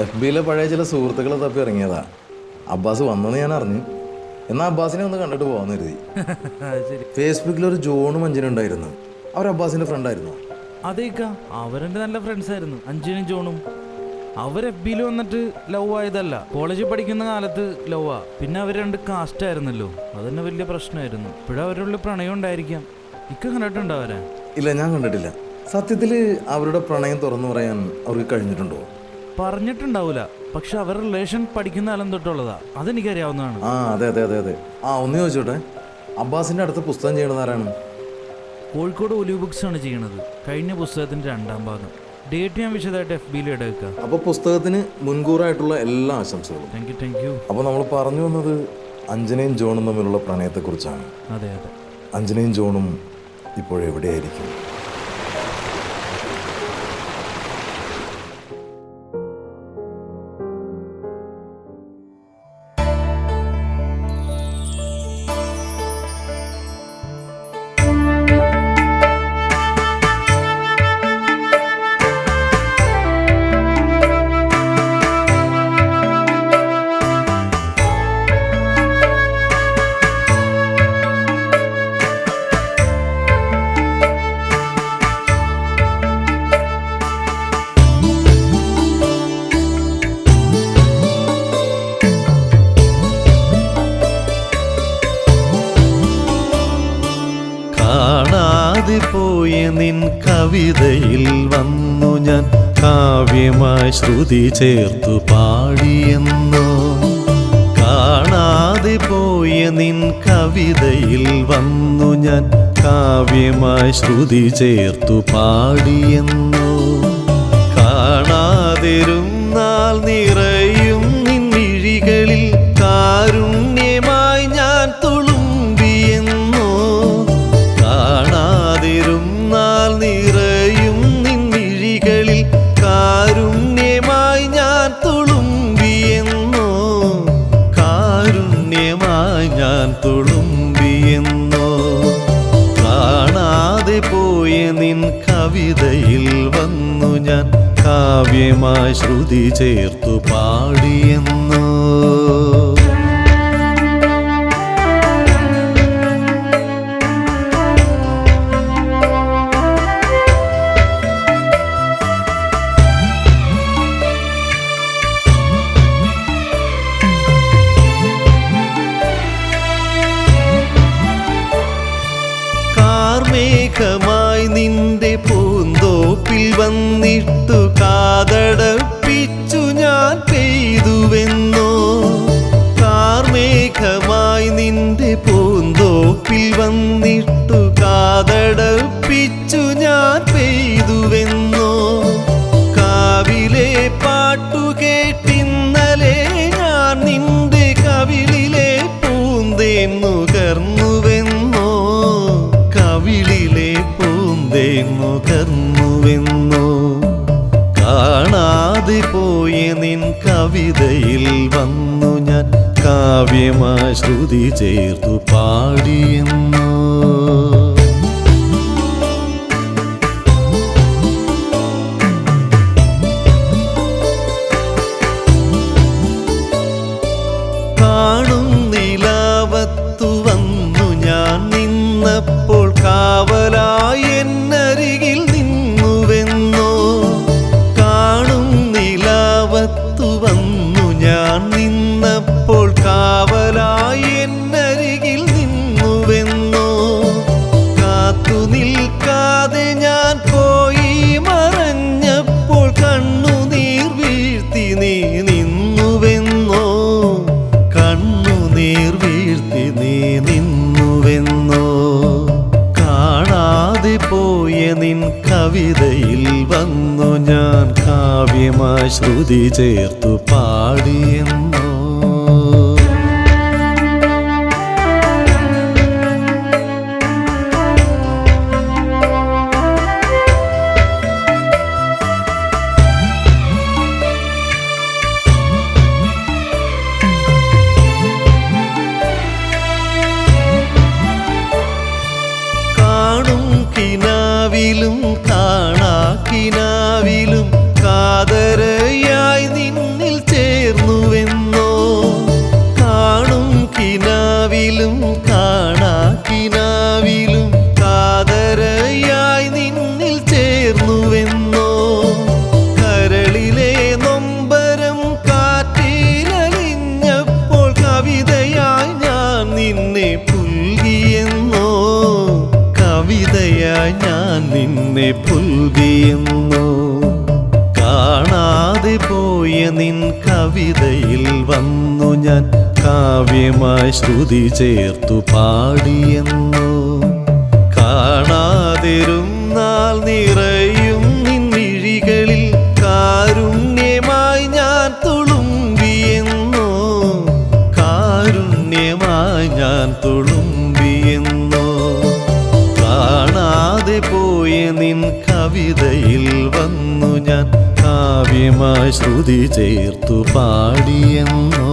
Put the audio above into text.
F ബിയിലെ പഴയ ചില സുഹൃത്തുക്കളെ തപ്പി ഇറങ്ങിയതാ. അബ്ബാസ് വന്നെന്ന് ഞാൻ അറിഞ്ഞു. എന്നാൽ അബ്ബാസിനെ ഒന്ന് കണ്ടിട്ട് പോകാമെന്ന് കരുതി. ഫേസ്ബുക്കിലൊരു ജോണും അഞ്ജനും ഉണ്ടായിരുന്നു. അവർ അബ്ബാസിന്റെ ഫ്രണ്ടായിരുന്നു. അതേക്ക, അവരെന്റെ നല്ല ഫ്രണ്ട്സ് ആയിരുന്നു, അഞ്ജനും ജോണും. അവർ എഫ് ബിയിൽ വന്നിട്ട് ലവ് ആയതല്ല, കോളേജിൽ പഠിക്കുന്ന കാലത്ത് ലവാ. പിന്നെ അവർ രണ്ട് കാസ്റ്റ് ആയിരുന്നല്ലോ, അതന്നെ വലിയ പ്രശ്നമായിരുന്നു. ഇപ്പോഴും അവരുടെ പ്രണയം ഉണ്ടായിരിക്കാം. ഇക്ക കണ്ടിട്ടുണ്ടോ അവരെ? ഇല്ല, ഞാൻ കണ്ടിട്ടില്ല. സത്യത്തിൽ അവരുടെ പ്രണയം തുറന്നു പറയാൻ അവർക്ക് കഴിഞ്ഞിട്ടുണ്ടോ? പറഞ്ഞിട്ടുണ്ടാവൂല, പക്ഷെ അവരുടെ റിലേഷൻ പഠിക്കുന്ന കാലം തൊട്ടുള്ളതാ, അതെനിക്കറിയാവുന്നതാണ്. അതെ അതെ അതെ അതെ. ഒന്ന് ചോദിച്ചോട്ടെ, അബ്ബാസിന്റെ അടുത്ത പുസ്തകം ചെയ്യണത് ആരാണ്? കോഴിക്കോട് ഒലിവ് ബുക്സ് ആണ് ചെയ്യണത്. കഴിഞ്ഞ പുസ്തകത്തിന്റെ 2ാം ഭാഗം. ഡേറ്റ് ഞാൻ വിശദമായിട്ട് എഫ് ബിയിൽ ഇടേക്കാം. അപ്പോൾ പുസ്തകത്തിന് മുൻകൂറായിട്ടുള്ള എല്ലാ ആശംസകളും. Thank you. അപ്പോൾ നമ്മൾ പറഞ്ഞു വന്നത് അഞ്ജനയും ജോണും തമ്മിലുള്ള പ്രണയത്തെക്കുറിച്ചാണ്. അതെ അതെ. അഞ്ജനയും ജോണും ഇപ്പോഴെവിടെയായിരിക്കും? പോയ നിൻ കവിതയിൽ വന്നു ഞാൻ കാവ്യമായി ശ്രുതി ചേർത്തു പാടിയെന്നോ. കാണാതെ പോയ നിൻ കവിതയിൽ വന്നു ഞാൻ കാവ്യമായി ശ്രുതി ചേർത്തു പാടിയെന്നോ. കാണാതിരുന്നാൽ നിറയും നിൻ മിഴികളിൽ കാരുണ്യമായി ഞാൻ തുളുമ്പിയെന്നോ. കാണാതിരുന്നാൽ നിറയും നിൻ മിഴികളിൽ കാരുണ്യമായി ഞാൻ തുളുമ്പിയെന്നോ. കാരുണ്യമായി ഞാൻ തുളുമ്പിയെന്നോ. കാണാതെ പോയ നിൻ കവിതയിൽ വന്നു ഞാൻ കാവ്യമായി ശ്രുതി ചേർത്തു പാടിയെന്നോ. കാർമേഘമായി നിന്റെ പൂന്തോപ്പിൽ വന്നിട്ടു കാതടപ്പിച്ചു ഞാൻ പെയ്തുവെന്നോ. കാർമേഘമായി നിന്റെ പൂന്തോപ്പിൽ വന്നിട്ടു കാതടപ്പിച്ചു ഞാൻ പെയ്തുവെന്നോ. കാവിലെ പാട്ടു കേട്ടിന്നലെ ഞാൻ നിന്റെ കവിളിലെ പൂന്തേൻ നുകർന്നുവെന്നോ. കവിളിലെ പൂന്തേൻ നുകർന്നുവെന്നോ. കാണാതെ പോയ നിൻ കവിതയിൽ വന്നു ഞാൻ കാവ്യമായി ശ്രുതി ചേർത്തു പാടിയെന്നോ. കാണും നിലാവത്തു വന്നു ഞാൻ നിന്നപ്പോൾ കാവലായി എന്നരികിൽ നിന്നുവെന്നോ. കാണും നിലാവത്തു വന്നു ഞാൻ നിന്നപ്പോൾ കാവലായി എന്നരികിൽ നിന്നുവെന്നോ. കാത്തു നിൽക്കാതെ ഞാൻ പോയി മറഞ്ഞപ്പോൾ കണ്ണുനീർ വീഴ്ത്തി നീ നിന്നുവെന്നോ. കണ്ണുനീർ വീഴ്ത്തി നീ നിന്നുവെന്നോ. കാണാതെ പോയ നിൻ കവിതയിൽ വന്നു ഞാൻ കാവ്യമായി ശ്രുതി ചേർത്തു പാടിയെന്നോ. കിനാവിലും കാണാ കിനാവിലും കാതരയായി നിൻ കാവ്യമായി ഞാൻ നിന്നെ പുൽകിയെന്നോ കാണാതെ പോയ നിൻ കവിതയിൽ വന്നു ഞാൻ കാവ്യമായി ശ്രുതി ചേർത്തു പാടിയെന്നോ കാണാതിരുന്നാൽ നിറയും നിൻമിഴികളിൽ കാരുണ്യമായി ഞാൻ തുളുമ്പിയെന്നോ കാരുണ്യമായി ഞാൻ തുളുമ്പിയെന്നോ കാണാതെ പോയ നിൻ കവിതയിൽ വന്നു ഞാൻ കാവ്യമായി ശ്രുതി ചേർത്തു പാടിയെന്നോ